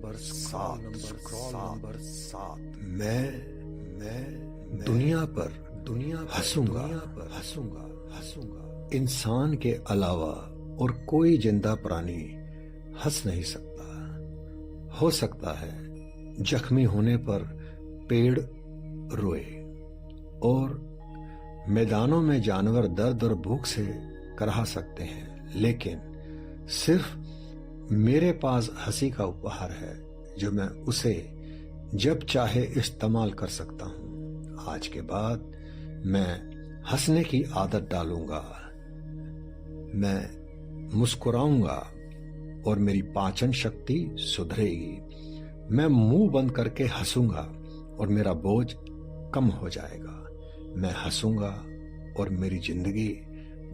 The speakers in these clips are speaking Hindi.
नंबर 7। मैं दुनिया पर हंसूंगा। इंसान के अलावा और कोई जिंदा प्राणी हंस नहीं सकता। हो सकता है जख्मी होने पर पेड़ रोए और मैदानों में जानवर दर्द और भूख से कराह सकते हैं, लेकिन सिर्फ मेरे पास हंसी का उपहार है जो मैं उसे जब चाहे इस्तेमाल कर सकता हूं। आज के बाद मैं हंसने की आदत डालूंगा। मैं मुस्कुराऊंगा और मेरी पाचन शक्ति सुधरेगी। मैं मुंह बंद करके हंसूंगा और मेरा बोझ कम हो जाएगा। मैं हंसूंगा और मेरी जिंदगी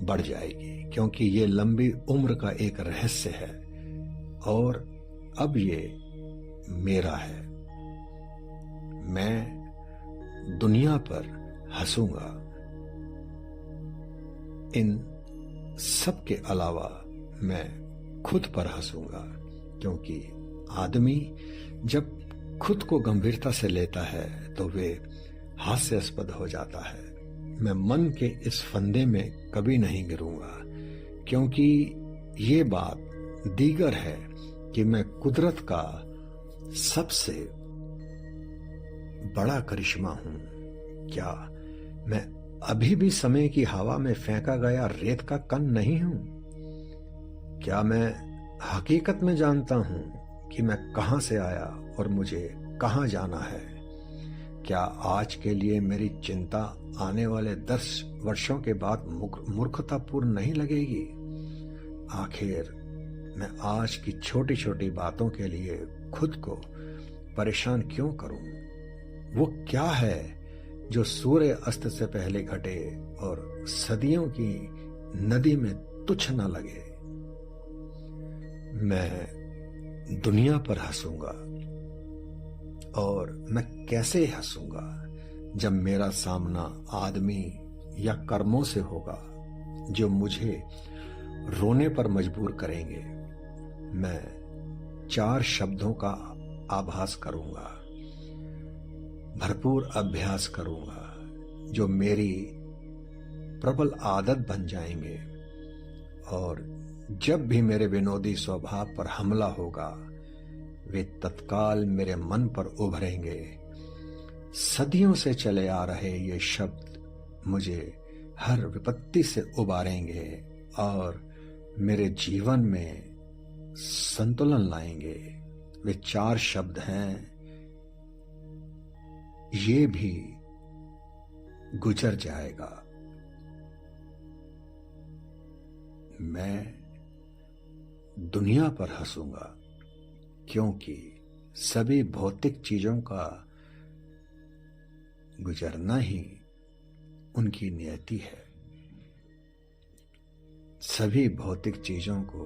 बढ़ जाएगी, क्योंकि ये लंबी उम्र का एक रहस्य है और अब ये मेरा है। मैं दुनिया पर हंसूंगा। इन सब के अलावा मैं खुद पर हंसूंगा, क्योंकि आदमी जब खुद को गंभीरता से लेता है तो वे हास्यास्पद हो जाता है। मैं मन के इस फंदे में कभी नहीं गिरूंगा, क्योंकि ये बात दीगर है कि मैं कुदरत का सबसे बड़ा करिश्मा हूं। क्या मैं अभी भी समय की हवा में फेंका गया रेत का कण नहीं हूं? क्या मैं हकीकत में जानता हूं कि मैं कहां से आया और मुझे कहां जाना है? क्या आज के लिए मेरी चिंता आने वाले 10 वर्षों के बाद मूर्खतापूर्ण नहीं लगेगी? आखिर मैं आज की छोटी छोटी बातों के लिए खुद को परेशान क्यों करूं? वो क्या है जो सूर्य अस्त से पहले घटे और सदियों की नदी में तुच्छ न लगे? मैं दुनिया पर हंसूंगा। और मैं कैसे हंसूंगा? जब मेरा सामना आदमी या कर्मों से होगा जो मुझे रोने पर मजबूर करेंगे। मैं 4 शब्दों का आभास करूंगा, भरपूर अभ्यास करूंगा, जो मेरी प्रबल आदत बन जाएंगे। और जब भी मेरे विनोदी स्वभाव पर हमला होगा, वे तत्काल मेरे मन पर उभरेंगे। सदियों से चले आ रहे ये शब्द मुझे हर विपत्ति से उबारेंगे और मेरे जीवन में संतुलन लाएंगे। वे 4 शब्द हैं, ये भी गुजर जाएगा। मैं दुनिया पर हंसूंगा, क्योंकि सभी भौतिक चीजों का गुजरना ही उनकी नियति है। सभी भौतिक चीजों को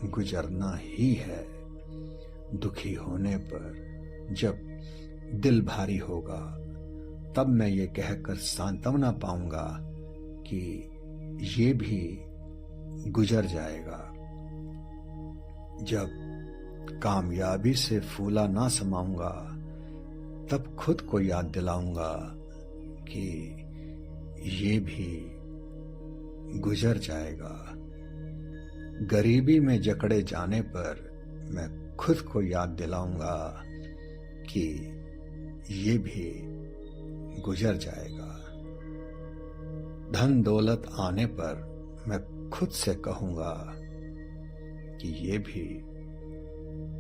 गुजरना ही है। दुखी होने पर जब दिल भारी होगा, तब मैं ये कहकर सांत्वना पाऊंगा कि ये भी गुजर जाएगा। जब कामयाबी से फूला ना समाऊंगा, तब खुद को याद दिलाऊंगा कि ये भी गुजर जाएगा। गरीबी में जकड़े जाने पर मैं खुद को याद दिलाऊंगा कि ये भी गुजर जाएगा। धन दौलत आने पर मैं खुद से कहूंगा कि ये भी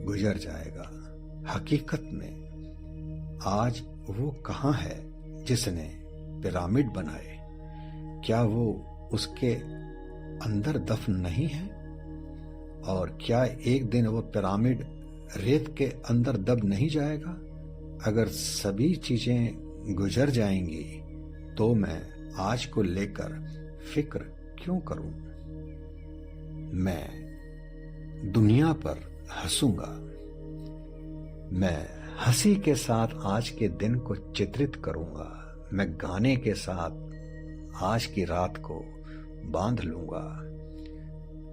गुजर जाएगा। हकीकत में आज वो कहाँ है जिसने पिरामिड बनाए? क्या वो उसके अंदर दफन नहीं है? और क्या एक दिन वो पिरामिड रेत के अंदर दब नहीं जाएगा? अगर सभी चीजें गुजर जाएंगी तो मैं आज को लेकर फिक्र क्यों करूं? मैं दुनिया पर हंसूंगा। मैं हंसी के साथ आज के दिन को चित्रित करूंगा। मैं गाने के साथ आज की रात को बांध लूंगा।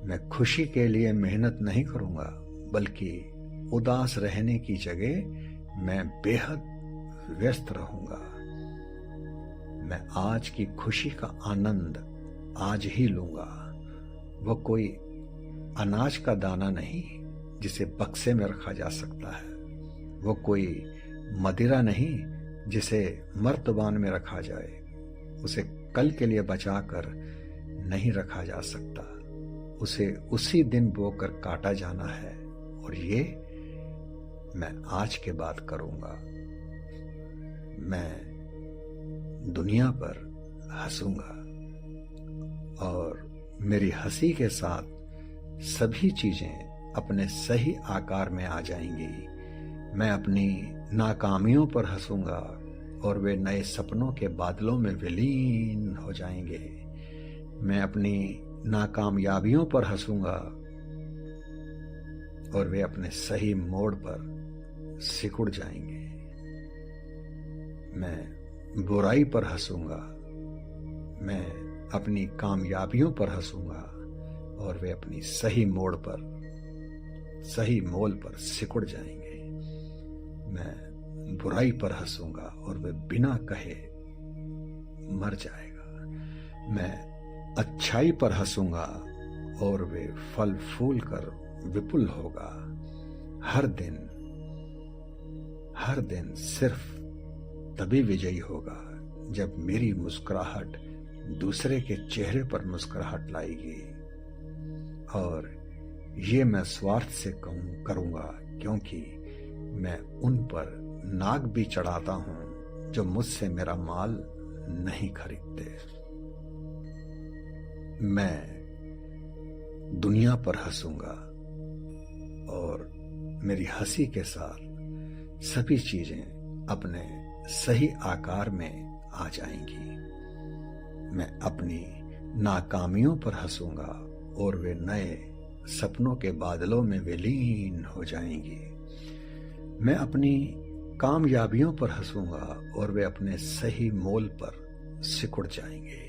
मैं खुशी के लिए मेहनत नहीं करूंगा, बल्कि उदास रहने की जगह मैं बेहद व्यस्त रहूंगा। मैं आज की खुशी का आनंद आज ही लूंगा। वो कोई अनाज का दाना नहीं जिसे बक्से में रखा जा सकता है। वो कोई मदिरा नहीं जिसे मर्तबान में रखा जाए। उसे कल के लिए बचाकर नहीं रखा जा सकता। उसे उसी दिन बोकर काटा जाना है, और ये मैं आज के बाद करूंगा। मैं दुनिया पर हंसूंगा और मेरी हंसी के साथ सभी चीजें अपने सही आकार में आ जाएंगी। मैं अपनी नाकामियों पर हंसूंगा और वे नए सपनों के बादलों में विलीन हो जाएंगे। मैं अपनी नाकामयाबियों पर हंसूंगा और वे अपने सही मोड़ पर सिकुड़ जाएंगे। मैं बुराई पर हंसूंगा, मैं अपनी कामयाबियों पर हंसूंगा और वे अपनी सही मोड़ पर, सही मोल पर सिकुड़ जाएंगे। मैं बुराई पर हंसूंगा और वे बिना कहे मर जाएगा। मैं अच्छाई पर हंसूंगा और वे फल फूल कर विपुल होगा। हर दिन सिर्फ तभी विजयी होगा जब मेरी मुस्कुराहट दूसरे के चेहरे पर मुस्कुराहट लाएगी। और ये मैं स्वार्थ से करूंगा, क्योंकि मैं उन पर नाक भी चढ़ाता हूं जो मुझसे मेरा माल नहीं खरीदते। मैं दुनिया पर हंसूंगा और मेरी हंसी के साथ सभी चीजें अपने सही आकार में आ जाएंगी। मैं अपनी नाकामियों पर हंसूंगा और वे नए सपनों के बादलों में विलीन हो जाएंगी। मैं अपनी कामयाबियों पर हंसूंगा और वे अपने सही मोल पर सिकुड़ जाएंगे।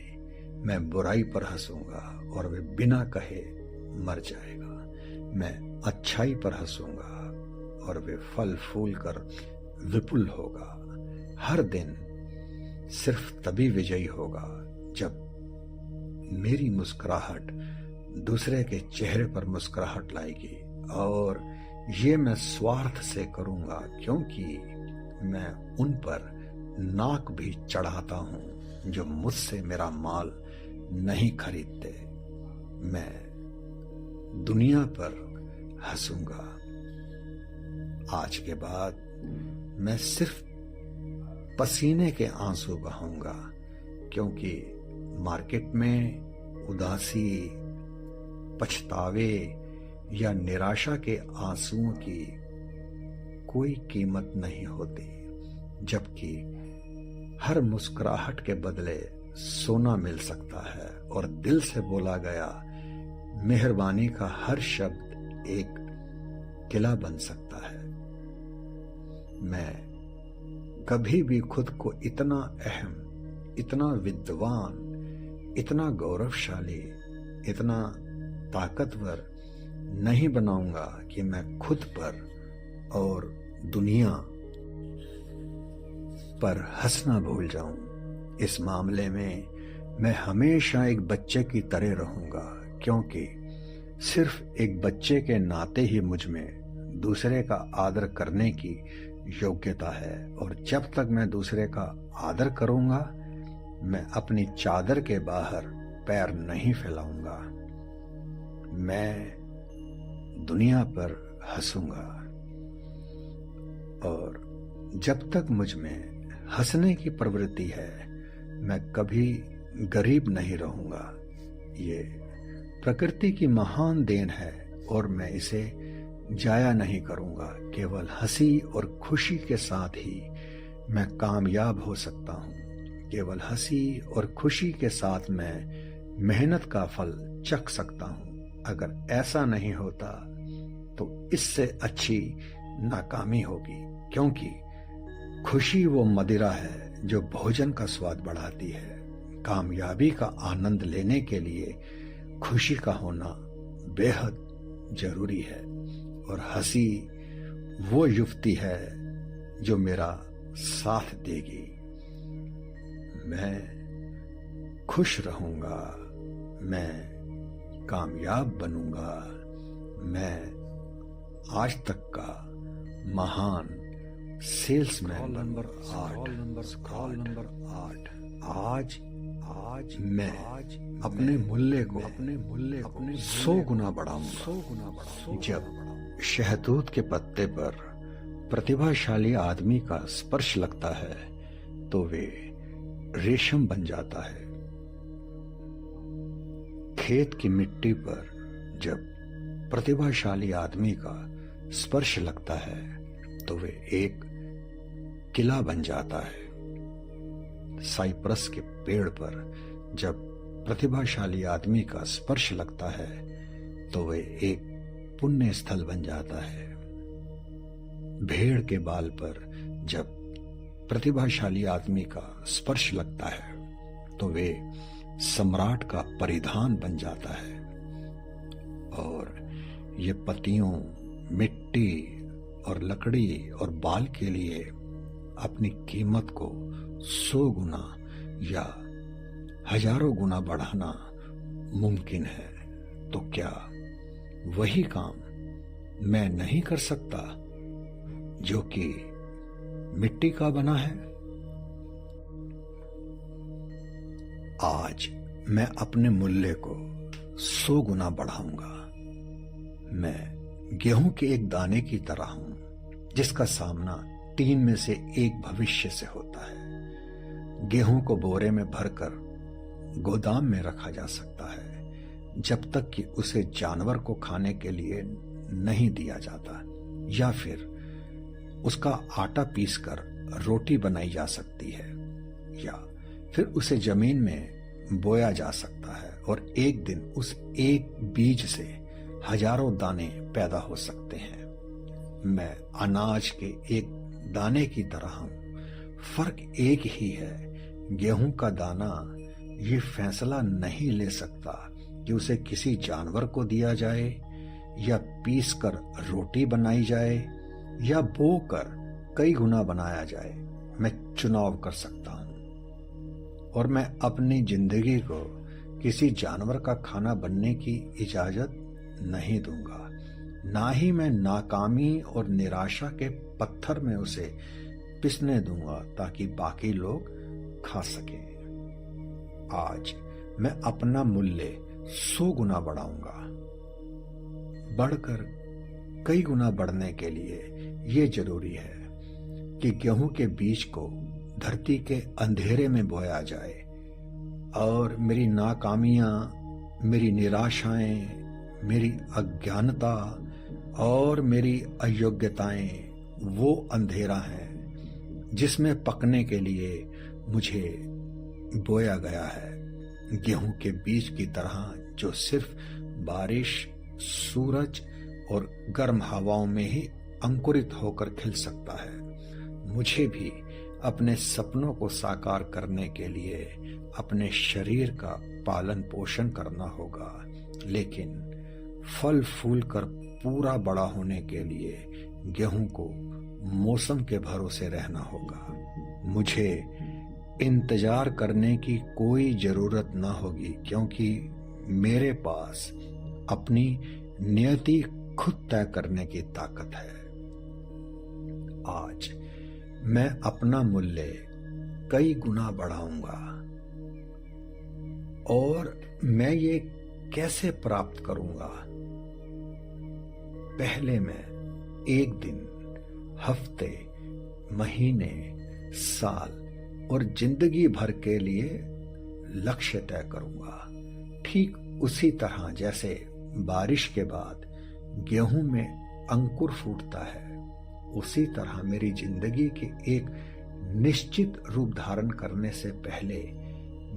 मैं बुराई पर हंसूंगा और वे बिना कहे मर जाएगा। मैं अच्छाई पर हंसूंगा और वे फल फूल कर विपुल होगा। हर दिन सिर्फ तभी विजयी होगा जब मेरी मुस्कुराहट दूसरे के चेहरे पर मुस्कुराहट लाएगी। और ये मैं स्वार्थ से करूंगा, क्योंकि मैं उन पर नाक भी चढ़ाता हूं जो मुझसे मेरा माल नहीं खरीदते। मैं दुनिया पर हंसूंगा। आज के बाद मैं सिर्फ पसीने के आंसू बहाऊंगा, क्योंकि मार्केट में उदासी, पछतावे या निराशा के आंसुओं की कोई कीमत नहीं होती, जबकि हर मुस्कुराहट के बदले सोना मिल सकता है और दिल से बोला गया मेहरबानी का हर शब्द एक किला बन सकता है। मैं कभी भी खुद को इतना अहम, इतना विद्वान, इतना गौरवशाली, इतना ताकतवर नहीं बनाऊंगा कि मैं खुद पर और दुनिया पर हंसना भूल जाऊं। इस मामले में मैं हमेशा एक बच्चे की तरह रहूंगा, क्योंकि सिर्फ एक बच्चे के नाते ही मुझ में दूसरे का आदर करने की योग्यता है। और जब तक मैं दूसरे का आदर करूंगा, मैं अपनी चादर के बाहर पैर नहीं फैलाऊंगा। मैं दुनिया पर हंसूंगा और जब तक मुझ में हंसने की प्रवृत्ति है, मैं कभी गरीब नहीं रहूंगा। ये प्रकृति की महान देन है और मैं इसे जाया नहीं करूंगा। केवल हंसी और खुशी के साथ ही मैं कामयाब हो सकता हूं। केवल हंसी और खुशी के साथ मैं मेहनत का फल चख सकता हूं। अगर ऐसा नहीं होता तो इससे अच्छी नाकामी होगी, क्योंकि खुशी वो मदिरा है जो भोजन का स्वाद बढ़ाती है। कामयाबी का आनंद लेने के लिए खुशी का होना बेहद जरूरी है और हंसी वो युवती है जो मेरा साथ देगी। मैं खुश रहूंगा, मैं कामयाब बनूंगा, मैं आज तक का महान सेल्समैन बनूंगा। Call number 8। आज मैं अपने मूल्य को 100 गुना बढ़ाऊंगा। जब शहतूत के पत्ते पर प्रतिभाशाली आदमी का स्पर्श लगता है तो वे रेशम बन जाता है। खेत की मिट्टी पर जब प्रतिभाशाली आदमी का स्पर्श लगता है तो वे एक किला बन जाता है। साइप्रस के पेड़ पर जब प्रतिभाशाली आदमी का स्पर्श लगता है तो वे एक पुण्य स्थल बन जाता है। भेड़ के बाल पर जब प्रतिभाशाली आदमी का स्पर्श लगता है तो वे सम्राट का परिधान बन जाता है। और ये पत्तियों, मिट्टी और लकड़ी और बाल के लिए अपनी कीमत को 100 गुना या हजारों गुना बढ़ाना मुमकिन है। तो क्या वही काम मैं नहीं कर सकता जो कि मिट्टी का बना है? आज मैं अपने मूल्य को 100 गुना बढ़ाऊंगा। मैं गेहूं के एक दाने की तरह हूं जिसका सामना 3 में से एक भविष्य से होता है। गेहूं को बोरे में भरकर गोदाम में रखा जा सकता है जब तक कि उसे जानवर को खाने के लिए नहीं दिया जाता, या फिर उसका आटा पीसकर रोटी बनाई जा सकती है, या फिर उसे जमीन में बोया जा सकता है और एक दिन उस एक बीज से हजारों दाने पैदा हो सकते हैं। मैं अनाज के एक दाने की तरह हूं। फर्क एक ही है, गेहूं का दाना ये फैसला नहीं ले सकता कि उसे किसी जानवर को दिया जाए, या पीसकर रोटी बनाई जाए, या बोकर कई गुना बनाया जाए। मैं चुनाव कर सकता हूं और मैं अपनी जिंदगी को किसी जानवर का खाना बनने की इजाजत नहीं दूंगा। ना ही मैं नाकामी और निराशा के पत्थर में उसे पिसने दूंगा ताकि बाकी लोग खा सकें। आज मैं अपना मूल्य 100 गुना बढ़ाऊंगा। बढ़कर कई गुना बढ़ने के लिए ये जरूरी है कि गेहूं के बीज को धरती के अंधेरे में बोया जाए और मेरी नाकामियां, मेरी निराशाएं, मेरी अज्ञानता और मेरी अयोग्यताएं वो अंधेरा है जिसमें पकने के लिए मुझे बोया गया है। गेहूं के बीज की तरह जो सिर्फ बारिश, सूरज और गर्म हवाओं में ही अंकुरित होकर खिल सकता है। मुझे भी अपने सपनों को साकार करने के लिए अपने शरीर का पालन पोषण करना होगा, लेकिन फल फूल कर पूरा बड़ा होने के लिए गेहूं को मौसम के भरोसे रहना होगा। मुझे इंतजार करने की कोई जरूरत ना होगी क्योंकि मेरे पास अपनी नियति खुद तय करने की ताकत है। आज मैं अपना मूल्य कई गुना बढ़ाऊंगा। और मैं ये कैसे प्राप्त करूंगा? पहले मैं एक दिन, हफ्ते, महीने, साल और जिंदगी भर के लिए लक्ष्य तय करूंगा। ठीक उसी तरह जैसे बारिश के बाद गेहूं में अंकुर फूटता है, उसी तरह मेरी जिंदगी के एक निश्चित रूप धारण करने से पहले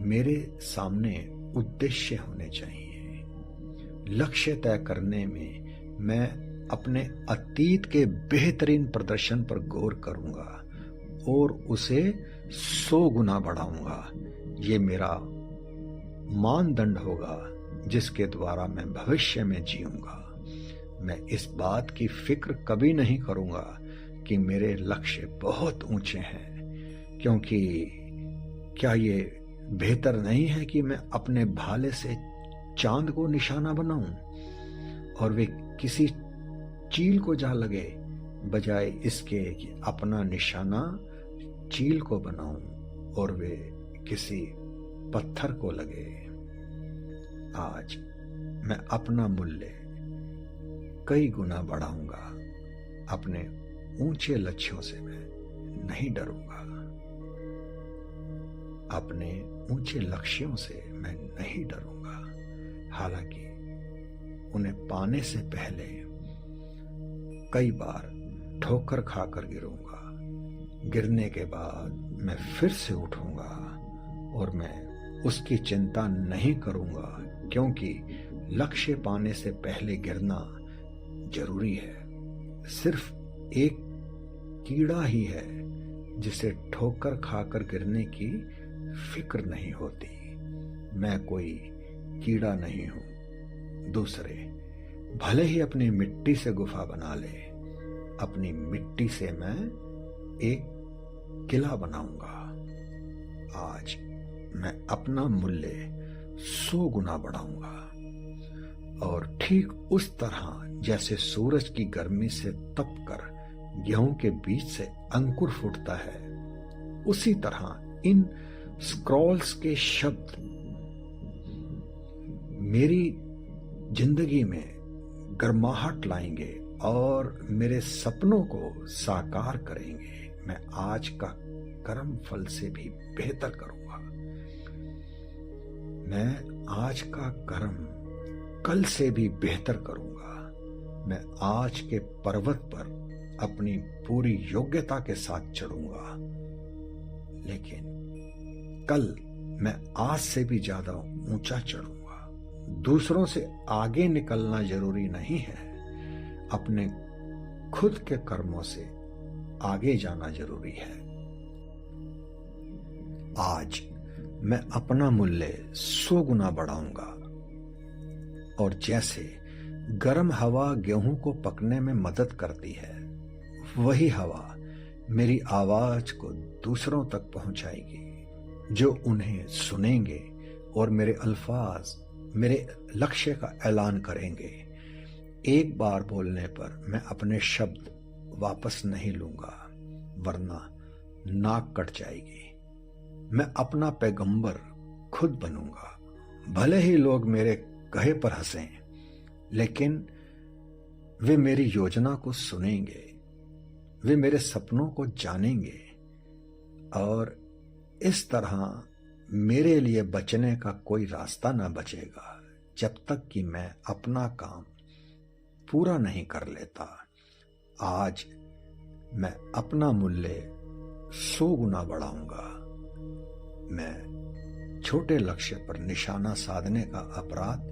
मेरे सामने उद्देश्य होने चाहिए। लक्ष्य तय करने में मैं अपने अतीत के बेहतरीन प्रदर्शन पर गौर करूंगा और उसे 100 गुना बढ़ाऊंगा। ये मेरा मानदंड होगा जिसके द्वारा मैं भविष्य में जीऊंगा। मैं इस बात की फिक्र कभी नहीं करूंगा कि मेरे लक्ष्य बहुत ऊंचे हैं, क्योंकि क्या ये बेहतर नहीं है कि मैं अपने भाले से चांद को निशाना बनाऊं और वे किसी चील को जा लगे, बजाय इसके कि अपना निशाना चील को बनाऊं और वे किसी पत्थर को लगे। आज मैं अपना मूल्य कई गुना बढ़ाऊंगा। अपने ऊंचे लक्ष्यों से मैं नहीं डरूंगा। अपने ऊंचे लक्ष्यों से मैं नहीं डरूंगा। हालांकि उन्हें पाने से पहले कई बार ठोकर खाकर गिरूंगा। गिरने के बाद मैं फिर से उठूंगा और मैं उसकी चिंता नहीं करूंगा, क्योंकि लक्ष्य पाने से पहले गिरना जरूरी है। सिर्फ एक कीड़ा ही है जिसे ठोकर खाकर गिरने की फिक्र नहीं होती। मैं कोई कीड़ा नहीं हूं। दूसरे भले ही अपनी मिट्टी से गुफा बना ले, अपनी मिट्टी से मैं एक किला बनाऊंगा। आज मैं अपना मूल्य 100 गुना बढ़ाऊंगा और ठीक उस तरह जैसे सूरज की गर्मी से तपकर गेहूं के बीच से अंकुर फूटता है, उसी तरह इन स्क्रॉल्स के शब्द मेरी जिंदगी में गर्माहट लाएंगे और मेरे सपनों को साकार करेंगे। मैं आज का कर्म फल से भी बेहतर करूंगा। मैं आज का कर्म कल से भी बेहतर करूंगा। मैं आज के पर्वत पर अपनी पूरी योग्यता के साथ चढ़ूंगा, लेकिन कल मैं आज से भी ज्यादा ऊंचा चढ़ूंगा। दूसरों से आगे निकलना जरूरी नहीं है, अपने खुद के कर्मों से आगे जाना जरूरी है। आज मैं अपना मूल्य 100 गुना बढ़ाऊंगा और जैसे गर्म हवा गेहूं को पकने में मदद करती है, वही हवा मेरी आवाज को दूसरों तक पहुंचाएगी, जो उन्हें सुनेंगे और मेरे अल्फाज मेरे लक्ष्य का ऐलान करेंगे। एक बार बोलने पर मैं अपने शब्द वापस नहीं लूंगा, वरना नाक कट जाएगी। मैं अपना पैगंबर खुद बनूंगा। भले ही लोग मेरे कहे पर हंसें, लेकिन वे मेरी योजना को सुनेंगे, वे मेरे सपनों को जानेंगे और इस तरह मेरे लिए बचने का कोई रास्ता ना बचेगा जब तक कि मैं अपना काम पूरा नहीं कर लेता। आज मैं अपना मूल्य 100 गुना बढ़ाऊंगा। मैं छोटे लक्ष्य पर निशाना साधने का अपराध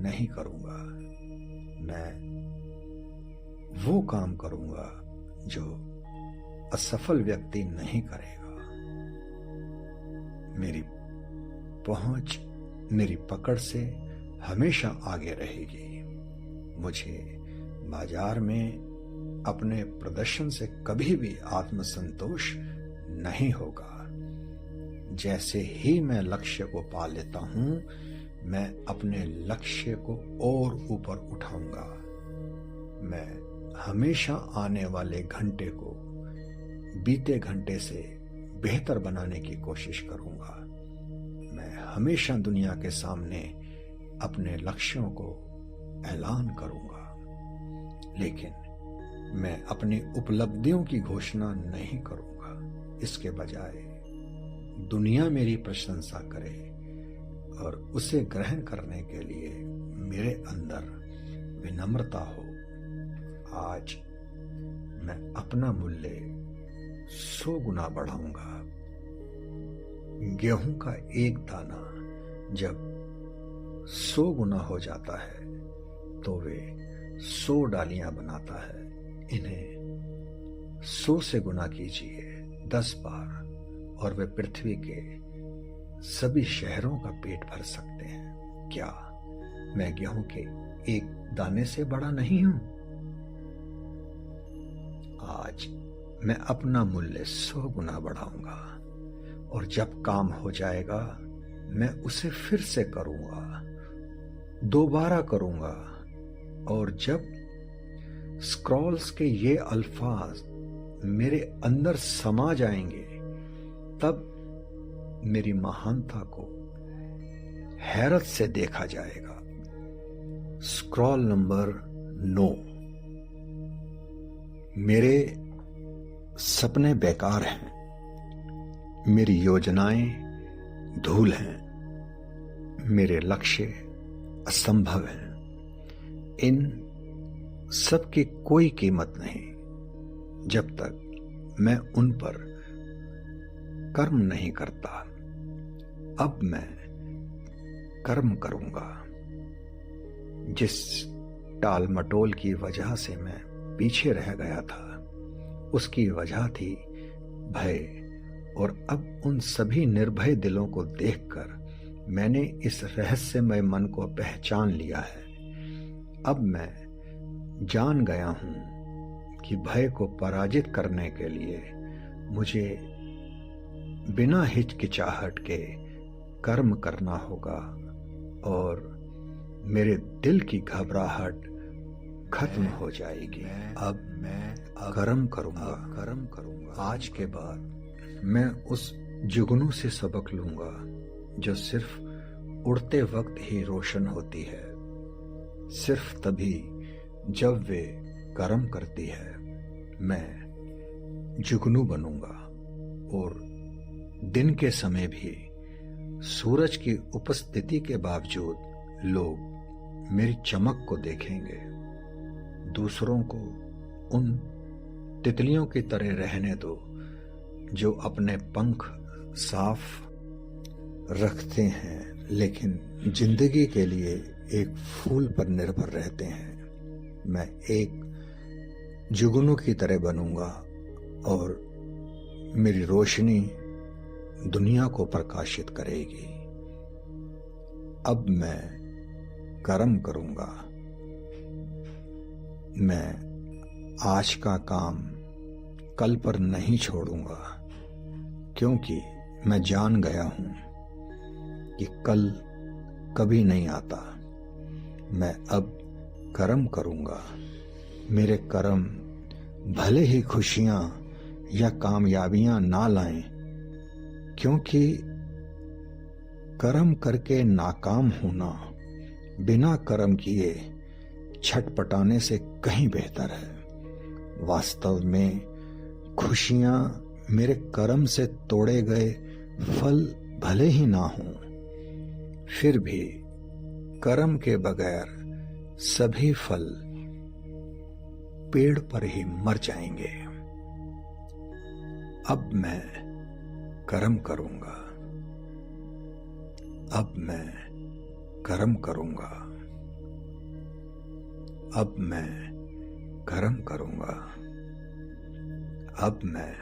नहीं करूंगा। मैं वो काम करूंगा जो असफल व्यक्ति नहीं करेगा। मेरी पहुंच मेरी पकड़ से हमेशा आगे रहेगी। मुझे बाजार में अपने प्रदर्शन से कभी भी आत्मसंतोष नहीं होगा। जैसे ही मैं लक्ष्य को पा लेता हूं, मैं अपने लक्ष्य को और ऊपर उठाऊंगा। मैं हमेशा आने वाले घंटे को बीते घंटे से बेहतर बनाने की कोशिश करूंगा। मैं हमेशा दुनिया के सामने अपने लक्ष्यों को ऐलान करूंगा, लेकिन मैं अपनी उपलब्धियों की घोषणा नहीं करूंगा। इसके बजाय दुनिया मेरी प्रशंसा करे और उसे ग्रहण करने के लिए मेरे अंदर विनम्रता हो। आज मैं अपना मूल्य 100 गुना बढ़ाऊंगा। गेहूं का एक दाना जब 100 गुना हो जाता है तो वे 100 डालियां बनाता है। इन्हें 100 से गुना कीजिए 10 बार और वे पृथ्वी के सभी शहरों का पेट भर सकते हैं। क्या मैं गेहूं के एक दाने से बड़ा नहीं हूं। आज मैं अपना मूल्य 100 गुना बढ़ाऊंगा और जब काम हो जाएगा मैं उसे फिर से करूंगा, दोबारा करूंगा। और जब स्क्रॉल्स के ये अल्फाज मेरे अंदर समा जाएंगे तब मेरी महानता को हैरत से देखा जाएगा। Scroll number 9। मेरे सपने बेकार हैं, मेरी योजनाएं धूल हैं, मेरे लक्ष्य असंभव हैं। इन सब की कोई कीमत नहीं जब तक मैं उन पर कर्म नहीं करता। अब मैं कर्म करूंगा। जिस टाल मटोल की वजह से मैं पीछे रह गया था उसकी वजह थी भय, और अब उन सभी निर्भय दिलों को देखकर मैंने इस रहस्यमय मन को पहचान लिया है। अब मैं जान गया हूं कि भय को पराजित करने के लिए मुझे बिना हिचकिचाहट के कर्म करना होगा और मेरे दिल की घबराहट खत्म हो जाएगी। अब मैं कर्म करूंगा। आज के बाद मैं उस जुगनू से सबक लूंगा जो सिर्फ उड़ते वक्त ही रोशन होती है, सिर्फ तभी जब वे कर्म करती है। मैं जुगनू बनूंगा और दिन के समय भी सूरज की उपस्थिति के बावजूद लोग मेरी चमक को देखेंगे। दूसरों को उन तितलियों की तरह रहने दो जो अपने पंख साफ रखते हैं लेकिन जिंदगी के लिए एक फूल पर निर्भर रहते हैं। मैं एक जुगनू की तरह बनूंगा और मेरी रोशनी दुनिया को प्रकाशित करेगी। अब मैं कर्म करूंगा। मैं आज का काम कल पर नहीं छोड़ूंगा क्योंकि मैं जान गया हूं कि कल कभी नहीं आता। मैं अब कर्म करूंगा। मेरे कर्म भले ही खुशियां या कामयाबियां ना लाएं, क्योंकि कर्म करके नाकाम होना बिना कर्म किए छटपटाने से कहीं बेहतर है। वास्तव में खुशियां मेरे कर्म से तोड़े गए फल भले ही ना हों, फिर भी कर्म के बगैर सभी फल पेड़ पर ही मर जाएंगे। अब मैं कर्म करूंगा। अब मैं कर्म करूंगा। अब मैं कर्म करूंगा। अब मैं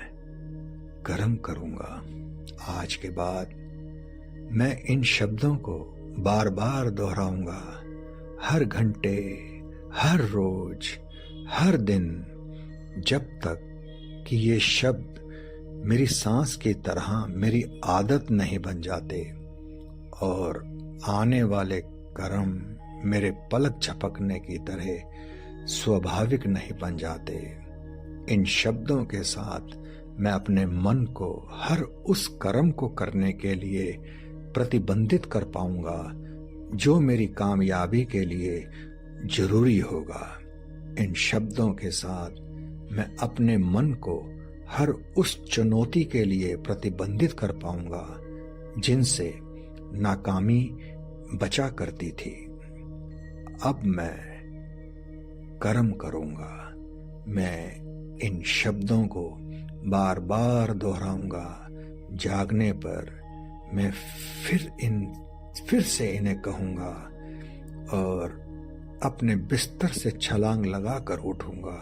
कर्म करूंगा। आज के बाद मैं इन शब्दों को बार बार दोहराऊंगा, हर घंटे, हर रोज, हर दिन, जब तक कि ये शब्द मेरी सांस की तरह मेरी आदत नहीं बन जाते और आने वाले कर्म मेरे पलक झपकने की तरह स्वाभाविक नहीं बन जाते। इन शब्दों के साथ मैं अपने मन को हर उस कर्म को करने के लिए प्रतिबंधित कर पाऊंगा जो मेरी कामयाबी के लिए जरूरी होगा। इन शब्दों के साथ मैं अपने मन को हर उस चुनौती के लिए प्रतिबंधित कर पाऊंगा जिनसे नाकामी बचा करती थी। अब मैं कर्म करूंगा। मैं इन शब्दों को बार बार दोहराऊंगा। जागने पर मैं फिर से इन्हें कहूंगा और अपने बिस्तर से छलांग लगाकर उठूंगा,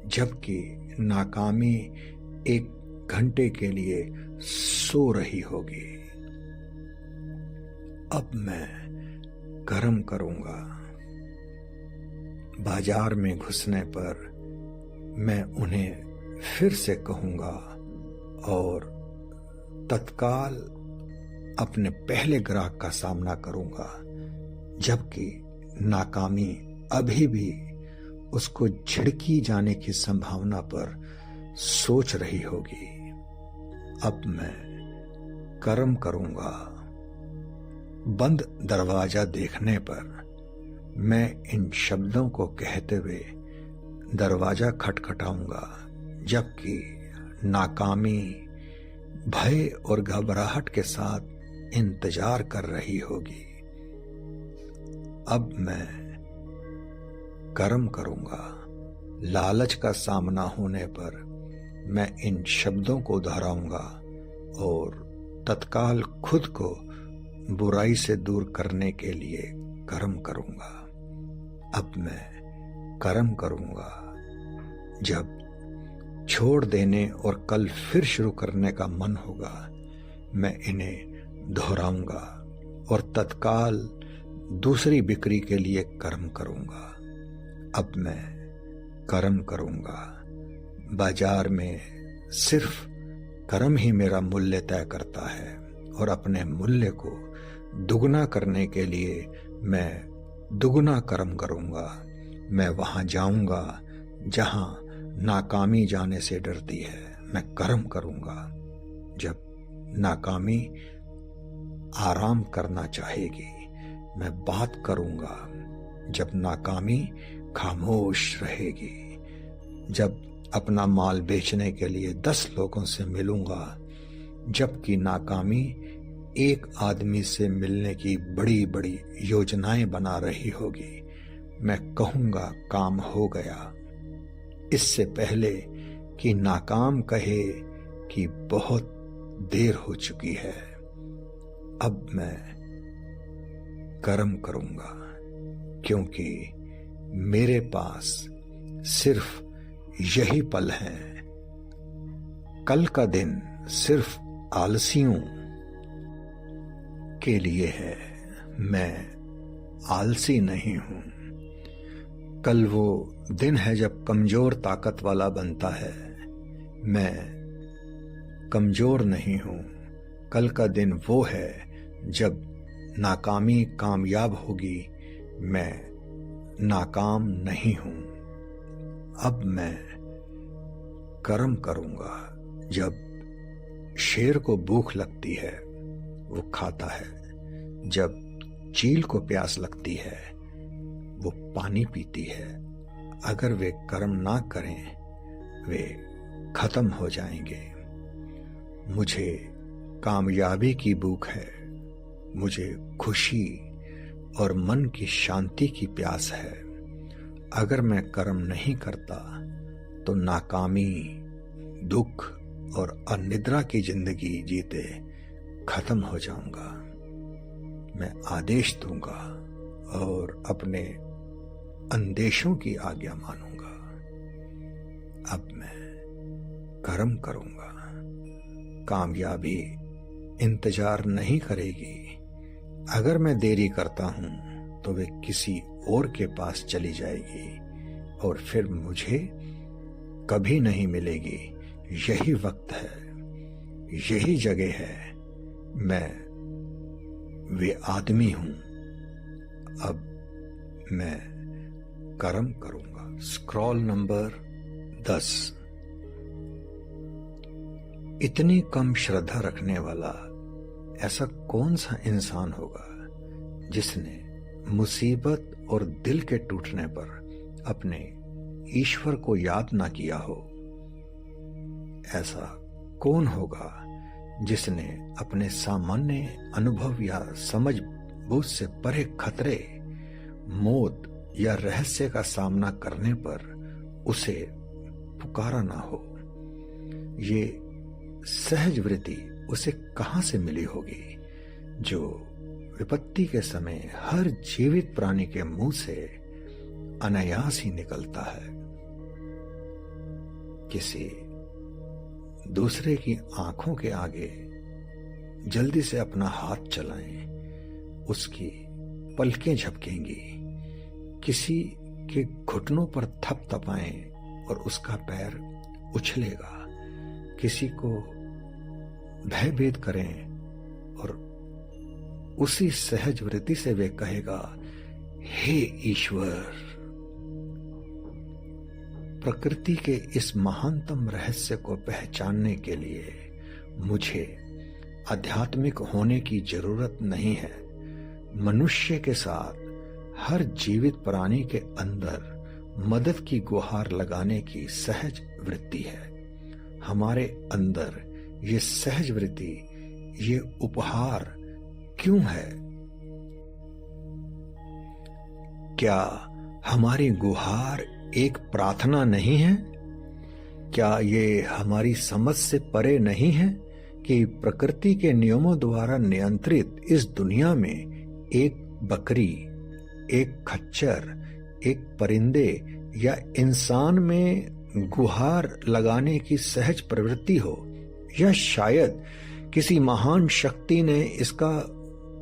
जबकि नाकामी एक घंटे के लिए सो रही होगी। अब मैं कर्म करूंगा। बाजार में घुसने पर मैं उन्हें फिर से कहूँगा और तत्काल अपने पहले ग्राहक का सामना करूँगा, जबकि नाकामी अभी भी उसको झिड़की जाने की संभावना पर सोच रही होगी। अब मैं कर्म करूँगा। बंद दरवाजा देखने पर मैं इन शब्दों को कहते हुए दरवाजा खटखटाऊंगा, जबकि नाकामी भय और घबराहट के साथ इंतजार कर रही होगी। अब मैं कर्म करूंगा। लालच का सामना होने पर मैं इन शब्दों को दोहराऊंगा और तत्काल खुद को बुराई से दूर करने के लिए कर्म करूंगा। अब मैं कर्म करूंगा। जब छोड़ देने और कल फिर शुरू करने का मन होगा, मैं इन्हें दोहराऊंगा और तत्काल दूसरी बिक्री के लिए कर्म करूंगा। अब मैं कर्म करूंगा। बाजार में सिर्फ कर्म ही मेरा मूल्य तय करता है और अपने मूल्य को दुगना करने के लिए मैं दुगना कर्म करूंगा। मैं वहां जाऊंगा जहां नाकामी जाने से डरती है। मैं कर्म करूंगा। जब नाकामी आराम करना चाहेगी, मैं बात करूंगा। जब नाकामी खामोश रहेगी, जब अपना माल बेचने के लिए 10 लोगों से मिलूंगा, जबकि नाकामी एक आदमी से मिलने की बड़ी बड़ी योजनाएं बना रही होगी, मैं कहूंगा काम हो गया, इससे पहले कि नाकाम कहे कि बहुत देर हो चुकी है। अब मैं कर्म करूंगा, क्योंकि मेरे पास सिर्फ यही पल है। कल का दिन सिर्फ आलसियों के लिए है। मैं आलसी नहीं हूं। कल वो दिन है जब कमजोर ताकत वाला बनता है। मैं कमजोर नहीं हूं। कल का दिन वो है जब नाकामी कामयाब होगी। मैं नाकाम नहीं हूं। अब मैं कर्म करूंगा। जब शेर को भूख लगती है, वो खाता है। जब चील को प्यास लगती है, वो पानी पीती है। अगर वे कर्म ना करें, वे खत्म हो जाएंगे। मुझे कामयाबी की भूख है। मुझे खुशी और मन की शांति की प्यास है। अगर मैं कर्म नहीं करता तो नाकामी, दुख और अनिद्रा की जिंदगी जीते खत्म हो जाऊंगा। मैं आदेश दूंगा और अपने अंदेशों की आज्ञा मानूंगा। अब मैं कर्म करूंगा। कामयाबी इंतजार नहीं करेगी। अगर मैं देरी करता हूं तो वे किसी और के पास चली जाएगी और फिर मुझे कभी नहीं मिलेगी। यही वक्त है, यही जगह है। मैं वे आदमी हूं। अब मैं कर्म करूंगा। Scroll number 10। इतनी कम श्रद्धा रखने वाला ऐसा कौन सा इंसान होगा जिसने मुसीबत और दिल के टूटने पर अपने ईश्वर को याद ना किया हो? ऐसा कौन होगा जिसने अपने सामान्य अनुभव या समझ बूझ से परे खतरे, मौत या रहस्य का सामना करने पर उसे पुकारा ना हो? ये सहज वृत्ति उसे कहां से मिली होगी जो विपत्ति के समय हर जीवित प्राणी के मुंह से अनायास ही निकलता है? किसी दूसरे की आंखों के आगे जल्दी से अपना हाथ चलाएं, उसकी पलकें झपकेंगी। किसी के घुटनों पर थपथपाएं और उसका पैर उछलेगा। किसी को भयभीत करें और उसी सहज वृत्ति से वे कहेगा, हे ईश्वर। प्रकृति के इस महानतम रहस्य को पहचानने के लिए मुझे आध्यात्मिक होने की जरूरत नहीं है। मनुष्य के साथ हर जीवित प्राणी के अंदर मदद की गुहार लगाने की सहज वृत्ति है। हमारे अंदर ये सहज वृत्ति, ये उपहार क्यों है? क्या हमारी गुहार एक प्रार्थना नहीं है? क्या ये हमारी समझ से परे नहीं है कि प्रकृति के नियमों द्वारा नियंत्रित इस दुनिया में एक बकरी, एक खच्चर, एक परिंदे या इंसान में गुहार लगाने की सहज प्रवृत्ति हो, या शायद किसी महान शक्ति ने इसका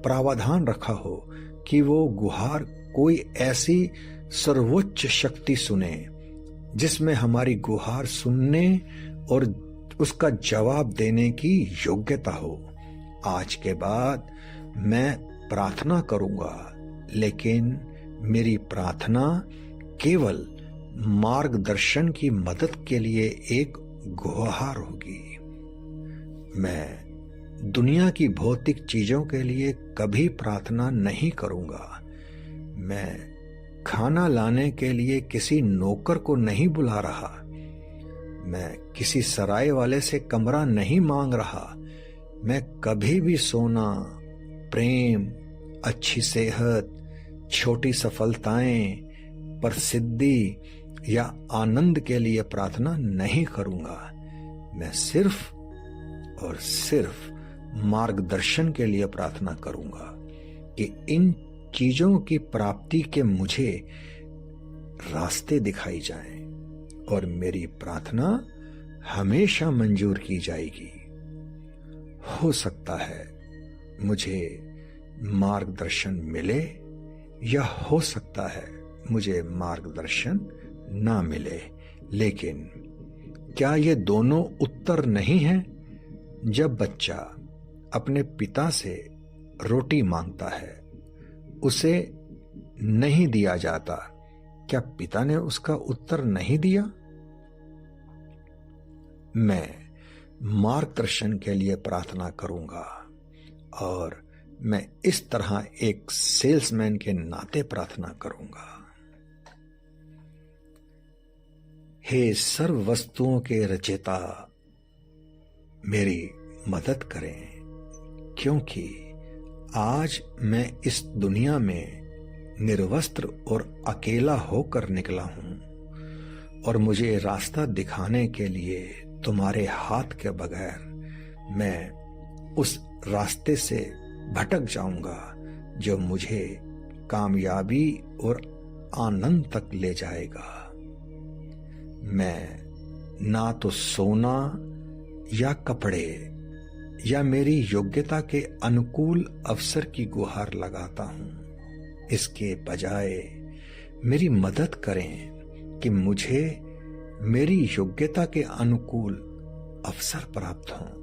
प्रावधान रखा हो कि वो गुहार कोई ऐसी सर्वोच्च शक्ति सुने जिसमें हमारी गुहार सुनने और उसका जवाब देने की योग्यता हो। आज के बाद मैं प्रार्थना करूंगा, लेकिन मेरी प्रार्थना केवल मार्गदर्शन की मदद के लिए एक गुहार होगी। मैं दुनिया की भौतिक चीजों के लिए कभी प्रार्थना नहीं करूंगा। मैं खाना लाने के लिए किसी नौकर को नहीं बुला रहा। मैं किसी सराय वाले से कमरा नहीं मांग रहा। मैं कभी भी सोना, प्रेम, अच्छी सेहत, छोटी सफलताएं, प्रसिद्धि या आनंद के लिए प्रार्थना नहीं करूंगा। मैं सिर्फ और सिर्फ मार्गदर्शन के लिए प्रार्थना करूंगा कि इन चीजों की प्राप्ति के मुझे रास्ते दिखाई जाएं और मेरी प्रार्थना हमेशा मंजूर की जाएगी। हो सकता है मुझे मार्गदर्शन मिले, या हो सकता है मुझे मार्गदर्शन ना मिले, लेकिन क्या ये दोनों उत्तर नहीं हैं? जब बच्चा अपने पिता से रोटी मांगता है, उसे नहीं दिया जाता, क्या पिता ने उसका उत्तर नहीं दिया? मैं मार्गदर्शन के लिए प्रार्थना करूंगा और मैं इस तरह एक सेल्समैन के नाते प्रार्थना करूंगा। हे सर्व वस्तुओं के रचयिता, मेरी मदद करें, क्योंकि आज मैं इस दुनिया में निर्वस्त्र और अकेला होकर निकला हूं और मुझे रास्ता दिखाने के लिए तुम्हारे हाथ के बगैर मैं उस रास्ते से भटक जाऊंगा जो मुझे कामयाबी और आनंद तक ले जाएगा। मैं ना तो सोना या कपड़े या मेरी योग्यता के अनुकूल अवसर की गुहार लगाता हूं। इसके बजाय मेरी मदद करें कि मुझे मेरी योग्यता के अनुकूल अवसर प्राप्त हों।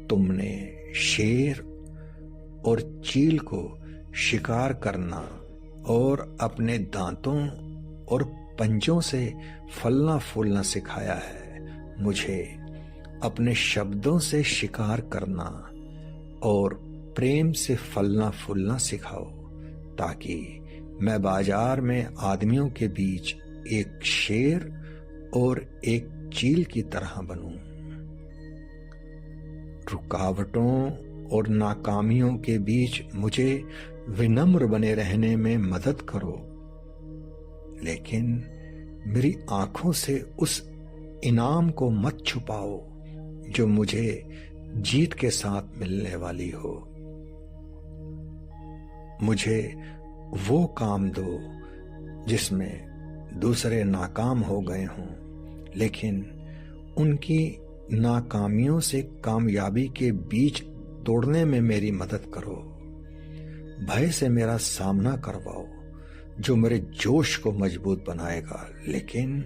तुमने शेर और चील को शिकार करना और अपने दांतों और पंजों से फलना फूलना सिखाया है। मुझे अपने शब्दों से शिकार करना और प्रेम से फलना फूलना सिखाओ, ताकि मैं बाजार में आदमियों के बीच एक शेर और एक चील की तरह बनूं। रुकावटों और नाकामियों के बीच मुझे विनम्र बने रहने में मदद करो, लेकिन मेरी आंखों से उस इनाम को मत छुपाओ जो मुझे जीत के साथ मिलने वाली हो। मुझे वो काम दो जिसमें दूसरे नाकाम हो गए हों, लेकिन उनकी नाकामियों से कामयाबी के बीच तोड़ने में मेरी मदद करो। भय से मेरा सामना करवाओ जो मेरे जोश को मजबूत बनाएगा, लेकिन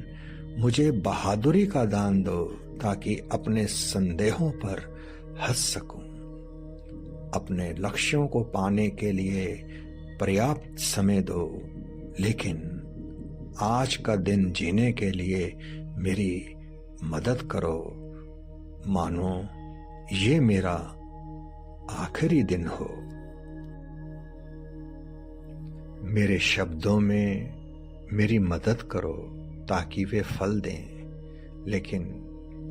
मुझे बहादुरी का दान दो ताकि अपने संदेहों पर हंस सकूं। अपने लक्ष्यों को पाने के लिए पर्याप्त समय दो, लेकिन आज का दिन जीने के लिए मेरी मदद करो, मानो ये मेरा आखिरी दिन हो। मेरे शब्दों में मेरी मदद करो ताकि वे फल दें, लेकिन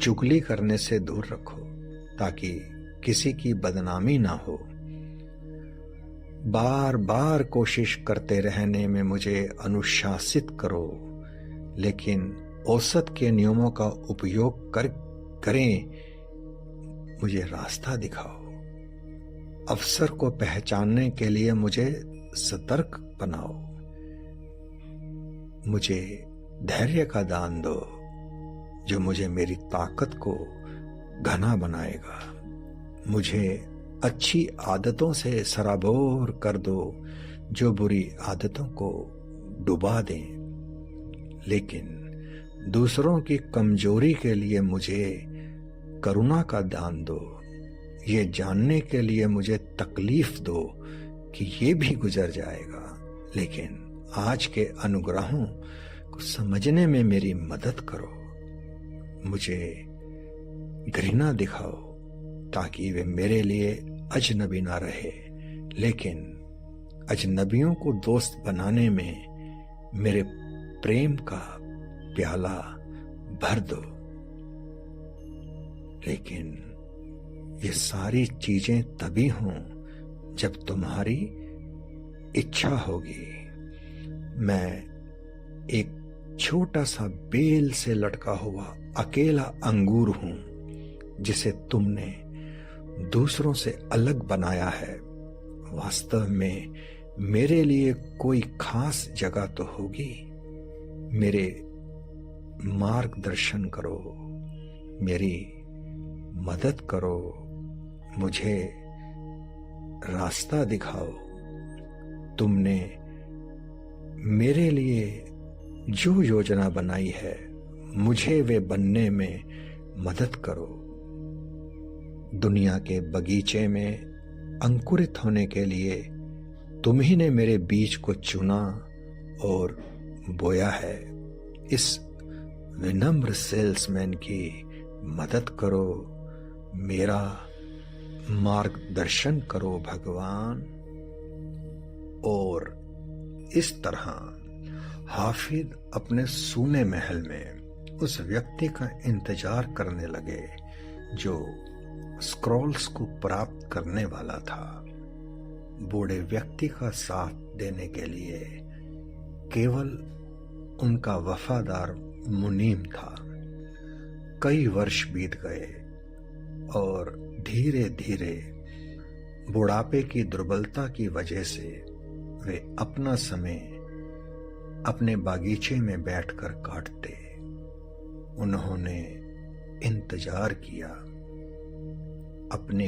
चुगली करने से दूर रखो ताकि किसी की बदनामी ना हो। बार बार कोशिश करते रहने में मुझे अनुशासित करो, लेकिन औसत के नियमों का उपयोग करें, मुझे रास्ता दिखाओ। अवसर को पहचानने के लिए मुझे सतर्क बनाओ। मुझे धैर्य का दान दो जो मुझे मेरी ताकत को घना बनाएगा। मुझे अच्छी आदतों से सराबोर कर दो जो बुरी आदतों को डुबा दें, लेकिन दूसरों की कमजोरी के लिए मुझे करुणा का दान दो। ये जानने के लिए मुझे तकलीफ दो कि ये भी गुजर जाएगा, लेकिन आज के अनुग्रहों को समझने में मेरी मदद करो। मुझे घृणा दिखाओ ताकि वे मेरे लिए अजनबी ना रहे, लेकिन अजनबियों को दोस्त बनाने में मेरे प्रेम का प्याला भर दो। लेकिन ये सारी चीजें तभी हों जब तुम्हारी इच्छा होगी। मैं एक छोटा सा बेल से लटका हुआ अकेला अंगूर हूं जिसे तुमने दूसरों से अलग बनाया है। वास्तव में मेरे लिए कोई खास जगह तो होगी। मेरे मार्गदर्शन करो, मेरी मदद करो, मुझे रास्ता दिखाओ। तुमने मेरे लिए जो योजना बनाई है, मुझे वे बनने में मदद करो। दुनिया के बगीचे में अंकुरित होने के लिए तुम ही ने मेरे बीज को चुना और बोया है। इस विनम्र सेल्समैन की मदद करो, मेरा मार्गदर्शन करो भगवान। और इस तरह हाफिज अपने सूने महल में उस व्यक्ति का इंतजार करने लगे जो स्क्रॉल्स को प्राप्त करने वाला था। बूढ़े व्यक्ति का साथ देने के लिए केवल उनका वफादार मुनीम था। कई वर्ष बीत गए और धीरे धीरे बुढ़ापे की दुर्बलता की वजह से वे अपना समय अपने बागीचे में बैठकर काटते। उन्होंने इंतजार किया। अपनी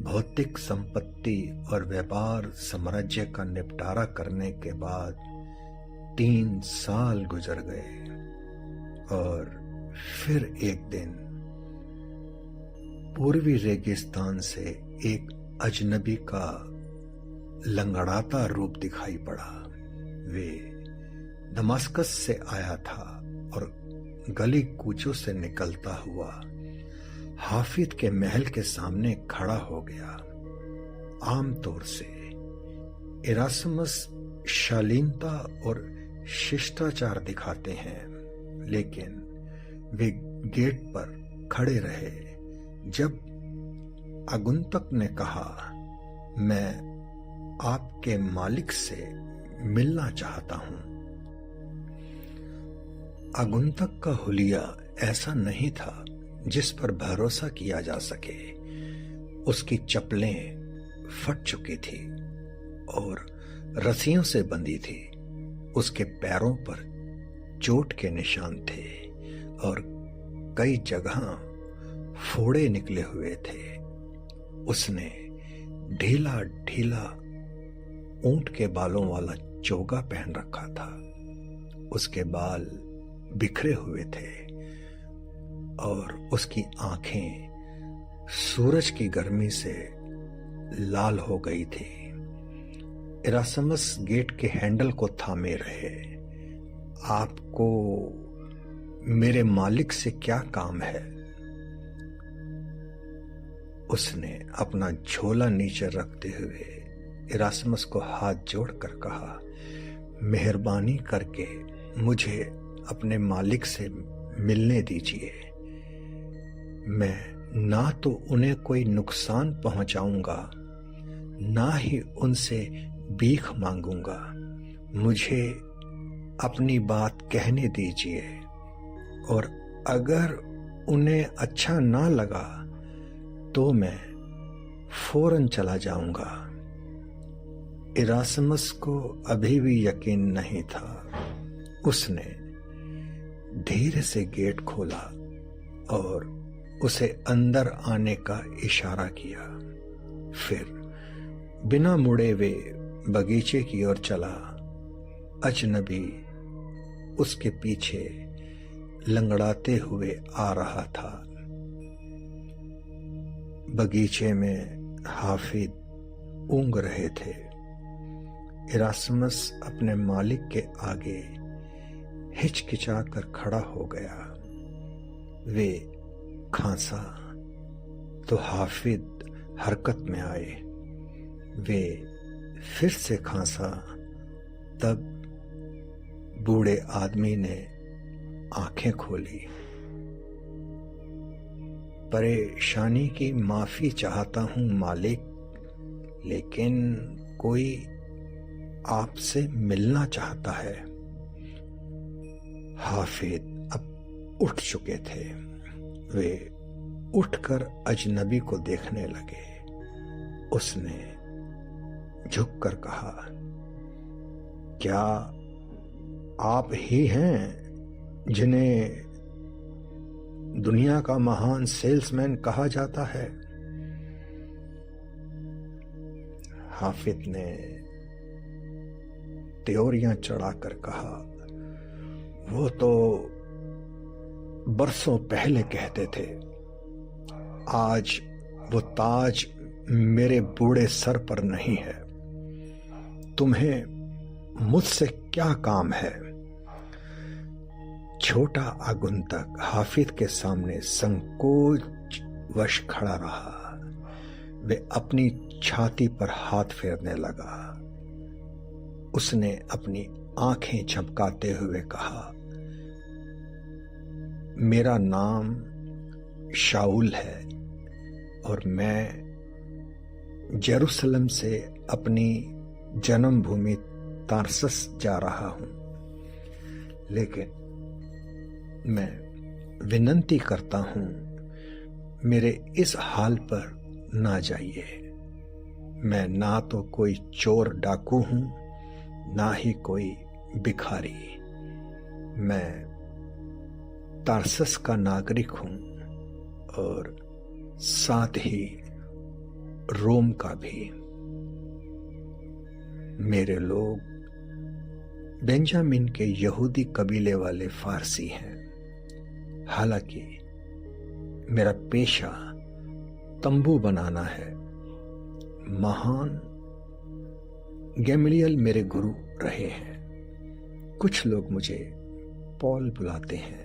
भौतिक संपत्ति और व्यापार साम्राज्य का निपटारा करने के बाद 3 साल गुजर गए और फिर एक दिन पूर्वी रेगिस्तान से एक अजनबी का लंगड़ाता रूप दिखाई पड़ा। वे दमास्कस से आया था और गली कूचों से निकलता हुआ हाफिज के महल के सामने खड़ा हो गया। आमतौर से इरास्मस शालीनता और शिष्टाचार दिखाते हैं, लेकिन वे गेट पर खड़े रहे जब आगंतुक ने कहा, मैं आपके मालिक से मिलना चाहता हूं। आगंतुक का हुलिया ऐसा नहीं था जिस पर भरोसा किया जा सके। उसकी चप्पलें फट चुकी थी और रस्सियों से बंधी थी। उसके पैरों पर चोट के निशान थे और कई जगह फोड़े निकले हुए थे। उसने ढीला ढीला ऊंट के बालों वाला चोगा पहन रखा था। उसके बाल बिखरे हुए थे और उसकी आंखें सूरज की गर्मी से लाल हो गई थी। इरासमस गेट के हैंडल को थामे रहे। आपको मेरे मालिक से क्या काम है? उसने अपना झोला नीचे रखते हुए इरासमस को हाथ जोड़कर कहा, मेहरबानी करके मुझे अपने मालिक से मिलने दीजिए। मैं ना तो उन्हें कोई नुकसान पहुंचाऊंगा, ना ही उनसे भीख मांगूंगा। मुझे अपनी बात कहने दीजिए, और अगर उन्हें अच्छा ना लगा तो मैं फौरन चला जाऊंगा। इरासमस को अभी भी यकीन नहीं था। उसने धीरे से गेट खोला और उसे अंदर आने का इशारा किया। फिर बिना मुड़े वे बगीचे की ओर चला। अजनबी उसके पीछे लंगड़ाते हुए आ रहा था। बगीचे में हाफिज ऊँग रहे थे। इरासमस अपने मालिक के आगे हिचकिचा कर खड़ा हो गया। वे खांसा तो हाफिज हरकत में आए। वे फिर से खांसा, तब बूढ़े आदमी ने आंखें खोली। परेशानी की माफी चाहता हूं मालिक, लेकिन कोई आपसे मिलना चाहता है। हाफिज अब उठ चुके थे। वे उठकर अजनबी को देखने लगे। उसने झुककर कहा, क्या आप ही हैं जिन्हें दुनिया का महान सेल्समैन कहा जाता है? हाफिज ने त्योरियां चढ़ाकर कहा, वो तो बरसों पहले कहते थे। आज वो ताज मेरे बूढ़े सर पर नहीं है। तुम्हें मुझसे क्या काम है? छोटा आगंतुक हाफिज के सामने संकोच वश खड़ा रहा। वे अपनी छाती पर हाथ फेरने लगा। उसने अपनी आंखें झपकाते हुए कहा, मेरा नाम शाऊल है और मैं जेरूसलम से अपनी जन्मभूमि तारसस जा रहा हूं। लेकिन मैं विनती करता हूं, मेरे इस हाल पर ना जाइए। मैं ना तो कोई चोर डाकू हूं, ना ही कोई भिखारी। मैं तारसस का नागरिक हूं और साथ ही रोम का भी। मेरे लोग बेंजामिन के यहूदी कबीले वाले फारसी हैं। हालांकि मेरा पेशा तंबू बनाना है। महान गैमलियल मेरे गुरु रहे हैं। कुछ लोग मुझे पॉल बुलाते हैं।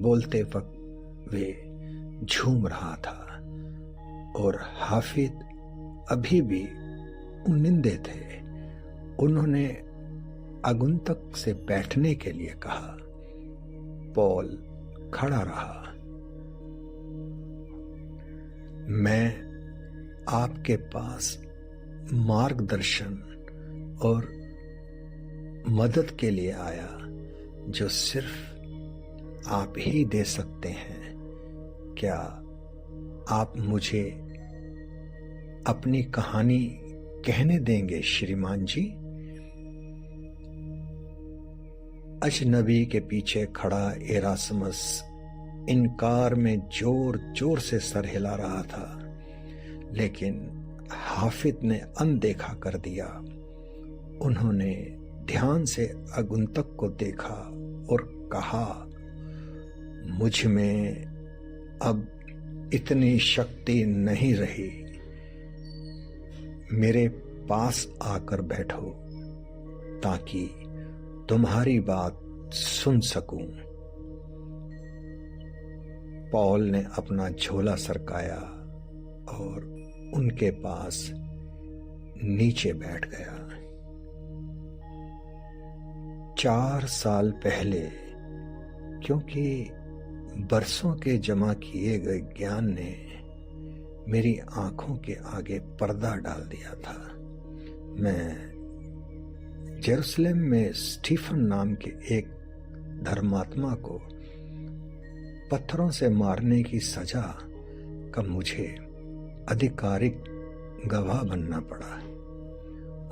बोलते वक्त वे झूम रहा था और हाफिज अभी भी उन्निंदे थे। उन्होंने आगंतुक से बैठने के लिए कहा। पॉल खड़ा रहा। मैं आपके पास मार्गदर्शन और मदद के लिए आया, जो सिर्फ आप ही दे सकते हैं। क्या आप मुझे अपनी कहानी कहने देंगे श्रीमान जी? अजनबी के पीछे खड़ा इरासमस इनकार में जोर जोर से सर हिला रहा था, लेकिन हाफिज ने अनदेखा कर दिया। उन्होंने ध्यान से आगंतुक को देखा और कहा, मुझ में अब इतनी शक्ति नहीं रही, मेरे पास आकर बैठो ताकि तुम्हारी बात सुन सकूं। पॉल ने अपना झोला सरकाया और उनके पास नीचे बैठ गया। 4 साल पहले, क्योंकि बरसों के जमा किए गए ज्ञान ने मेरी आंखों के आगे पर्दा डाल दिया था, मैं जेरूसलम में स्टीफन नाम के एक धर्मात्मा को पत्थरों से मारने की सजा का मुझे आधिकारिक गवाह बनना पड़ा।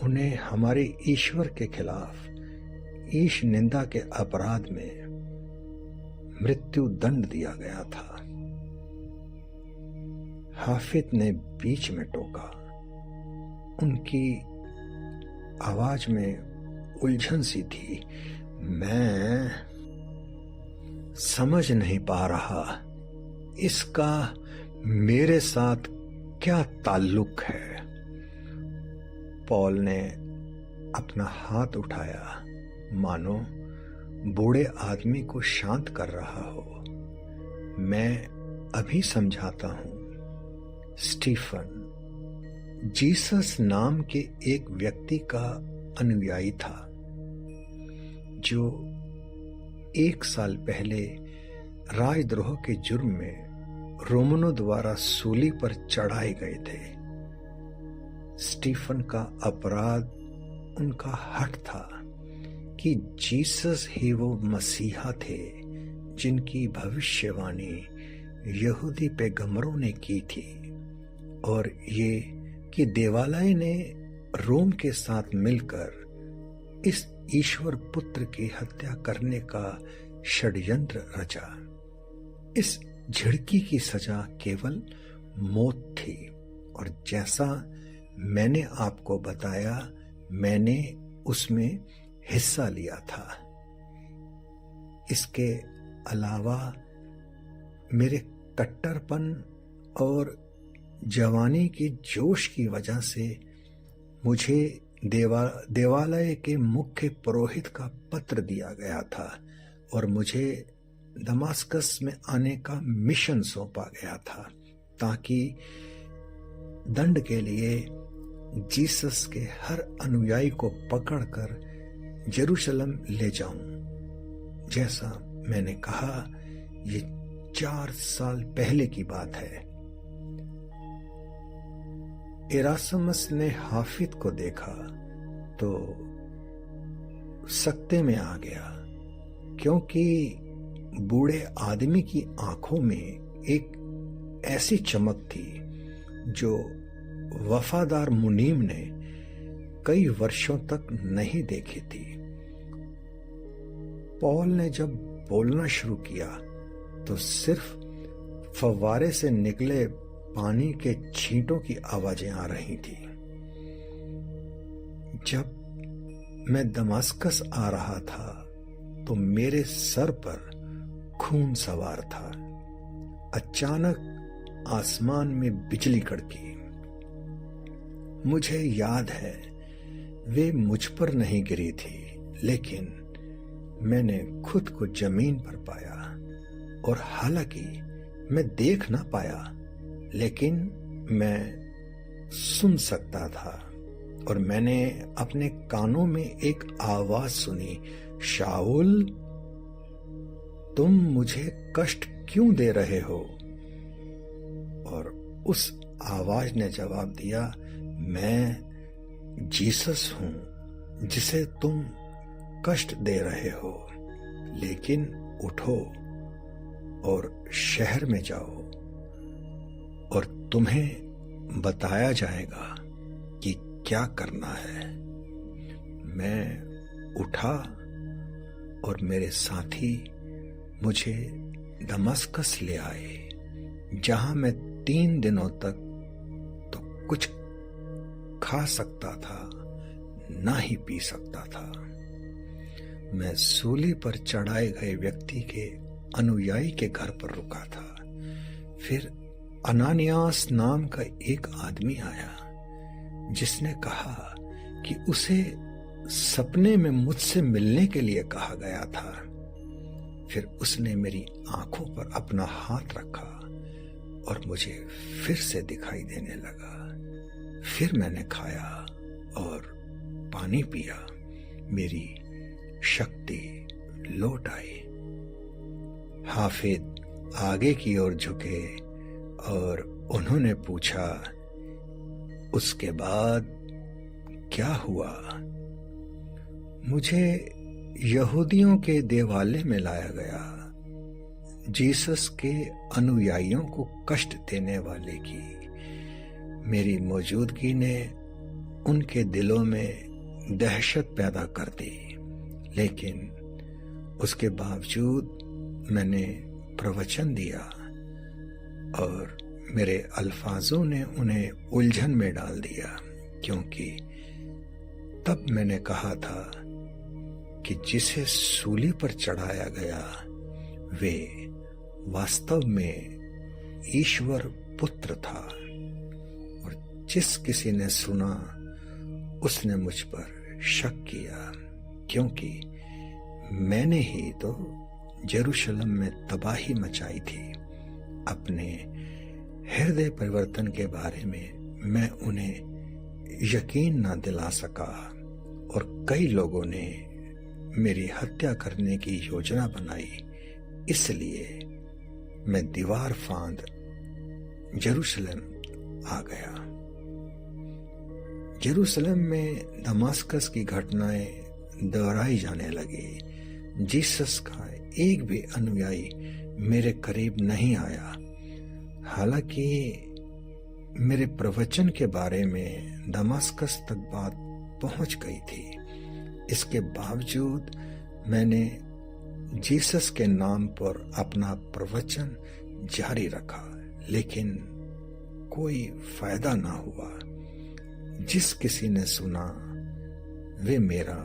उन्हें हमारे ईश्वर के खिलाफ ईश निंदा के अपराध में मृत्यु दंड दिया गया था। हाफिज ने बीच में टोका। उनकी आवाज में उलझन सी थी। मैं समझ नहीं पा रहा, इसका मेरे साथ क्या ताल्लुक है। पॉल ने अपना हाथ उठाया, मानो बूढ़े आदमी को शांत कर रहा हो। मैं अभी समझाता हूं। स्टीफन जीसस नाम के एक व्यक्ति का अनुयायी था, जो 1 साल पहले राजद्रोह के जुर्म में रोमनों द्वारा सूली पर चढ़ाए गए थे। स्टीफन का अपराध उनका हठ था कि जीसस ही वो मसीहा थे जिनकी भविष्यवाणी यहूदी पैगंबरों ने की थी, और ये कि देवालय ने रोम के साथ मिलकर इस ईश्वर पुत्र की हत्या करने का षड्यंत्र रचा। इस झिड़की की सजा केवल मौत थी, और जैसा मैंने आपको बताया, मैंने उसमें हिस्सा लिया था। इसके अलावा मेरे कट्टरपन और जवानी के जोश की वजह से मुझे देवालय के मुख्य पुरोहित का पत्र दिया गया था और मुझे दमास्कस में आने का मिशन सौंपा गया था, ताकि दंड के लिए जीसस के हर अनुयायी को पकड़कर जेरूशलम ले जाऊं। जैसा मैंने कहा, ये 4 साल पहले की बात है। इरासमस ने हाफिज को देखा तो सकते में आ गया, क्योंकि बूढ़े आदमी की आंखों में एक ऐसी चमक थी जो वफादार मुनीम ने कई वर्षों तक नहीं देखी थी। पॉल ने जब बोलना शुरू किया तो सिर्फ फव्वारे से निकले पानी के छींटों की आवाजें आ रही थी। जब मैं दमास्कस आ रहा था तो मेरे सर पर खून सवार था। अचानक आसमान में बिजली कड़की। मुझे याद है वे मुझ पर नहीं गिरी थी, लेकिन मैंने खुद को जमीन पर पाया, और हालांकि मैं देख ना पाया, लेकिन मैं सुन सकता था, और मैंने अपने कानों में एक आवाज सुनी, शाऊल, तुम मुझे कष्ट क्यों दे रहे हो? और उस आवाज ने जवाब दिया, मैं जीसस हूं जिसे तुम कष्ट दे रहे हो, लेकिन उठो और शहर में जाओ और तुम्हें बताया जाएगा कि क्या करना है। मैं उठा और मेरे साथी मुझे दमस्कस ले आए, जहां मैं 3 दिनों तक तो कुछ खा सकता था, ना ही पी सकता था। मैं सूली पर चढ़ाए गए व्यक्ति के अनुयायी के घर पर रुका था। फिर अनानियास नाम का एक आदमी आया जिसने कहा कि उसे सपने में मुझसे मिलने के लिए कहा गया था। फिर उसने मेरी आंखों पर अपना हाथ रखा और मुझे फिर से दिखाई देने लगा। फिर मैंने खाया और पानी पिया, मेरी शक्ति लौट आई। हाफिज आगे की ओर झुके और उन्होंने पूछा, उसके बाद क्या हुआ? मुझे यहूदियों के देवालय में लाया गया। जीसस के अनुयायियों को कष्ट देने वाले की मेरी मौजूदगी ने उनके दिलों में दहशत पैदा कर दी, लेकिन उसके बावजूद मैंने प्रवचन दिया और मेरे अल्फाजों ने उन्हें उलझन में डाल दिया, क्योंकि तब मैंने कहा था कि जिसे सूली पर चढ़ाया गया वे वास्तव में ईश्वर पुत्र था, और जिस किसी ने सुना उसने मुझ पर शक किया, क्योंकि मैंने ही तो यरूशलेम में तबाही मचाई थी। अपने हृदय परिवर्तन के बारे में मैं उन्हें यकीन न दिला सका और कई लोगों ने मेरी हत्या करने की योजना बनाई। इसलिए मैं दीवार फांद यरूशलेम आ गया। यरूशलेम में दमास्कस की घटनाएं दोहराई जाने लगी। जीसस का एक भी अनुयायी मेरे करीब नहीं आया। हालांकि मेरे प्रवचन के बारे में दमास्कस तक बात पहुंच गई थी, इसके बावजूद मैंने जीसस के नाम पर अपना प्रवचन जारी रखा, लेकिन कोई फायदा ना हुआ। जिस किसी ने सुना वे मेरा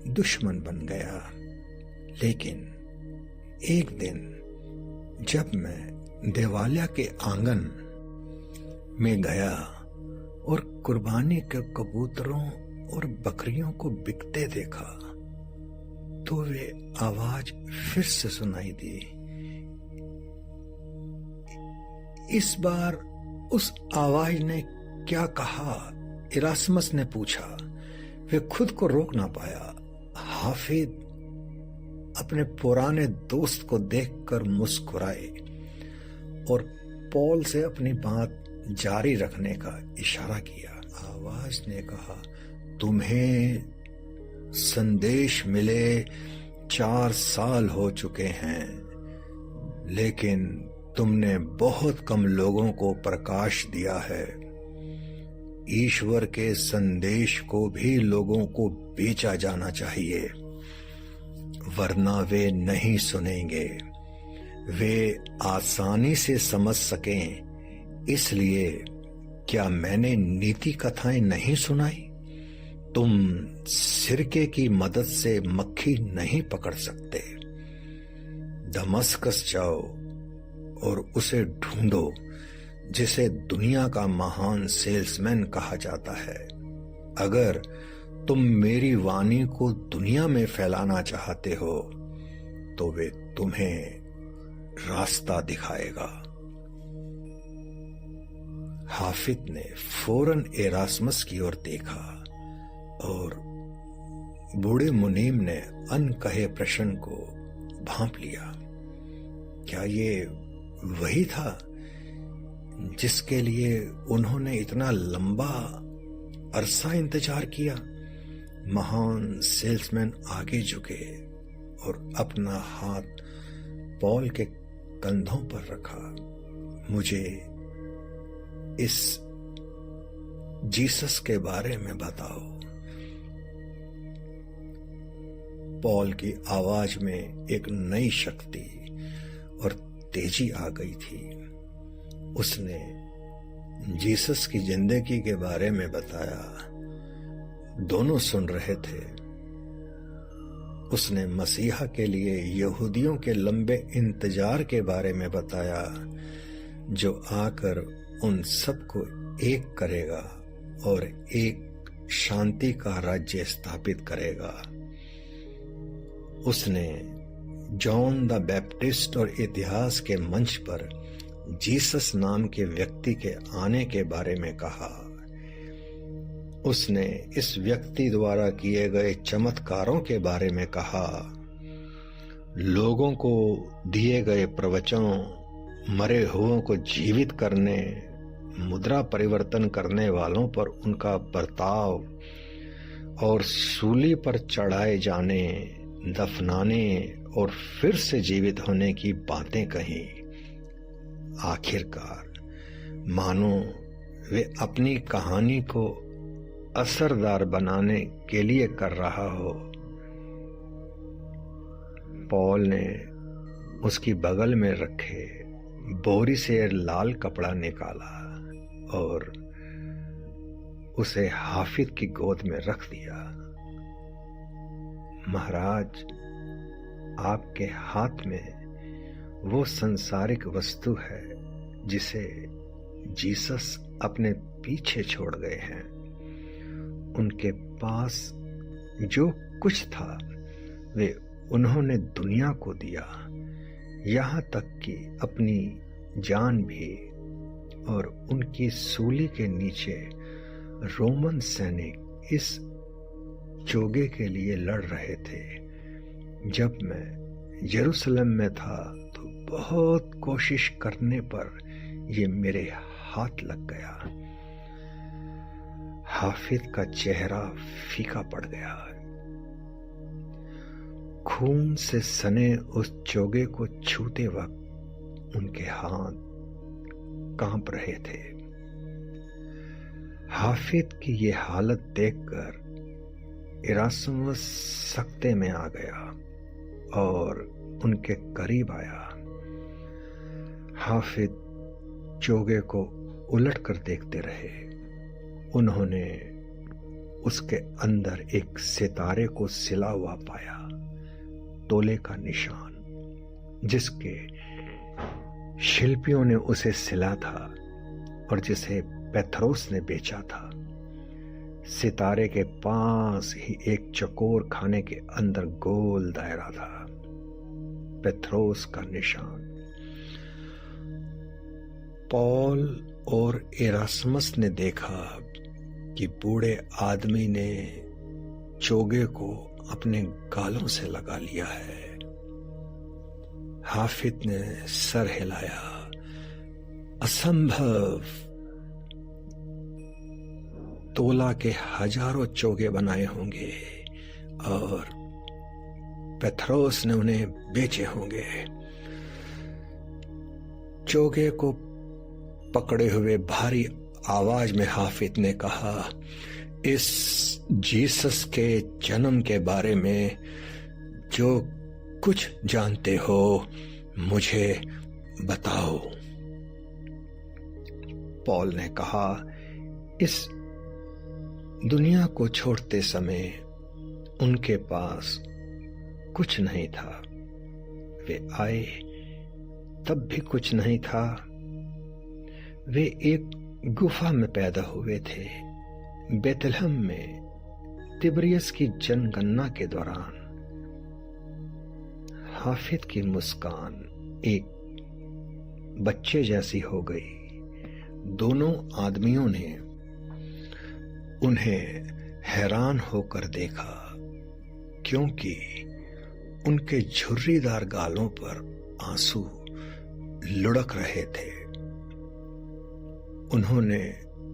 दुश्मन बन गया। लेकिन एक दिन जब मैं देवालय के आंगन में गया और कुर्बानी के कबूतरों और बकरियों को बिकते देखा, तो वे आवाज फिर से सुनाई दी। इस बार उस आवाज ने क्या कहा, इरास्मस ने पूछा। वे खुद को रोक ना पाया। हाफिज अपने पुराने दोस्त को देखकर मुस्कुराए और पॉल से अपनी बात जारी रखने का इशारा किया। आवाज ने कहा, तुम्हें संदेश मिले 4 साल हो चुके हैं, लेकिन तुमने बहुत कम लोगों को प्रकाश दिया है। ईश्वर के संदेश को भी लोगों को बेचा जाना चाहिए, वरना वे नहीं सुनेंगे। वे आसानी से समझ सकें, इसलिए क्या मैंने नीति कथाएं नहीं सुनाई? तुम सिरके की मदद से मक्खी नहीं पकड़ सकते। दमस्कस जाओ और उसे ढूंढो जिसे दुनिया का महान सेल्समैन कहा जाता है। अगर तुम मेरी वाणी को दुनिया में फैलाना चाहते हो तो वे तुम्हें रास्ता दिखाएगा। हाफिज ने फौरन एरास्मस की ओर देखा और बूढ़े मुनीम ने अनकहे प्रश्न को भांप लिया। क्या ये वही था जिसके लिए उन्होंने इतना लंबा अरसा इंतजार किया? महान सेल्समैन आगे झुके और अपना हाथ पॉल के कंधों पर रखा। मुझे इस जीसस के बारे में बताओ। पॉल की आवाज में एक नई शक्ति और तेजी आ गई थी। उसने जीसस की जिंदगी के बारे में बताया। दोनों सुन रहे थे। उसने मसीहा के लिए यहूदियों के लंबे इंतजार के बारे में बताया, जो आकर उन सबको एक करेगा और एक शांति का राज्य स्थापित करेगा। उसने जॉन द बैप्टिस्ट और इतिहास के मंच पर जीसस नाम के व्यक्ति के आने के बारे में कहा। उसने इस व्यक्ति द्वारा किए गए चमत्कारों के बारे में कहा, लोगों को दिए गए प्रवचनों, मरे हुओं को जीवित करने, मुद्रा परिवर्तन करने वालों पर उनका बर्ताव और सूली पर चढ़ाए जाने, दफनाने और फिर से जीवित होने की बातें कही। आखिरकार मानो वे अपनी कहानी को असरदार बनाने के लिए कर रहा हो। पौल ने उसकी बगल में रखे बोरी से लाल कपड़ा निकाला और उसे हाफिज की गोद में रख दिया। महाराज, आपके हाथ में वो संसारिक वस्तु है जिसे जीसस अपने पीछे छोड़ गए हैं। उनके पास जो कुछ था वे उन्होंने दुनिया को दिया, यहाँ तक कि अपनी जान भी, और उनकी सूली के नीचे रोमन सैनिक इस चोगे के लिए लड़ रहे थे। जब मैं यरूशलेम में था तो बहुत कोशिश करने पर ये मेरे हाथ लग गया। हाफिज का चेहरा फीका पड़ गया। खून से सने उस चोगे को छूते वक्त उनके हाथ कांप रहे थे। हाफिज की ये हालत देखकर इरास्तुस सकते में आ गया और उनके करीब आया। हाफिज चोगे को उलट कर देखते रहे। उन्होंने उसके अंदर एक सितारे को सिला हुआ पाया, तोले का निशान, जिसके शिल्पियों ने उसे सिला था और जिसे पेथरोस ने बेचा था। सितारे के पास ही एक चकोर खाने के अंदर गोल दायरा था, पेथरोस का निशान। पौल और इरास्मस ने देखा कि बूढ़े आदमी ने चोगे को अपने गालों से लगा लिया है। हाफिज ने सर हिलाया। असंभव! तोला के हजारों चोगे बनाए होंगे और पेथरोस ने उन्हें बेचे होंगे। चोगे को पकड़े हुए भारी आवाज में हाफिज ने कहा, इस जीसस के जन्म के बारे में जो कुछ जानते हो मुझे बताओ। पौल ने कहा, इस दुनिया को छोड़ते समय उनके पास कुछ नहीं था। वे आए तब भी कुछ नहीं था। वे एक गुफा में पैदा हुए थे, बेतलहम में तिब्रियस की जनगणना के दौरान। हाफिज की मुस्कान एक बच्चे जैसी हो गई। दोनों आदमियों ने उन्हें हैरान होकर देखा, क्योंकि उनके झुर्रीदार गालों पर आंसू लुढ़क रहे थे। उन्होंने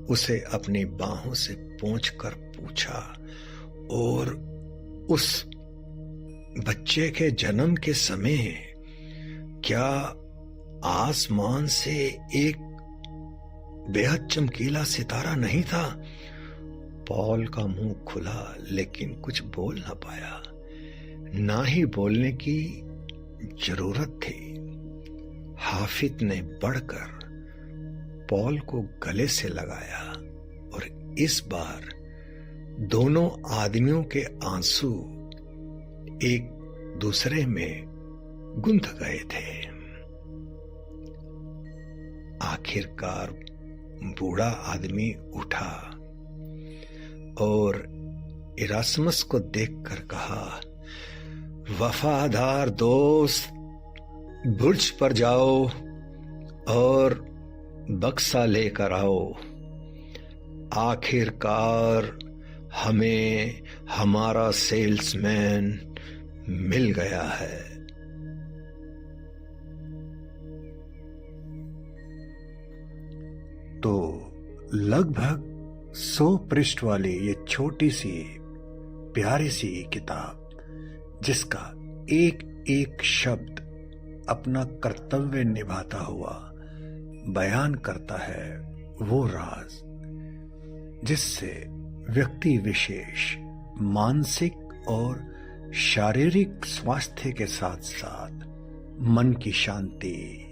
उसे अपनी बाहों से पोंछकर पूछा, और उस बच्चे के जन्म के समय क्या आसमान से एक बेहद चमकीला सितारा नहीं था? पौल का मुंह खुला लेकिन कुछ बोल ना पाया। ना ही बोलने की जरूरत थी। हाफिज ने बढ़कर पौल को गले से लगाया और इस बार दोनों आदमियों के आंसू एक दूसरे में गुंथ गए थे। आखिरकार बूढ़ा आदमी उठा और इरास्मस को देखकर कहा, वफादार दोस्त, बुर्ज पर जाओ और बक्सा लेकर आओ। आखिरकार हमें हमारा सेल्समैन मिल गया है। तो लगभग 100 पृष्ठ वाली ये छोटी सी प्यारी सी किताब, जिसका एक एक शब्द अपना कर्तव्य निभाता हुआ बयान करता है वो राज जिससे व्यक्ति विशेष मानसिक और शारीरिक स्वास्थ्य के साथ साथ मन की शांति,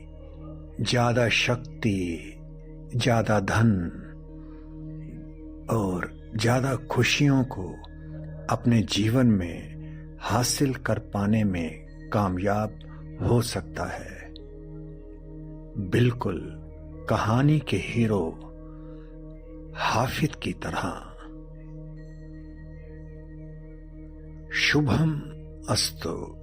ज्यादा शक्ति, ज्यादा धन और ज्यादा खुशियों को अपने जीवन में हासिल कर पाने में कामयाब हो सकता है। बिल्कुल कहानी के हीरो हाफिज की तरह। शुभम अस्तु।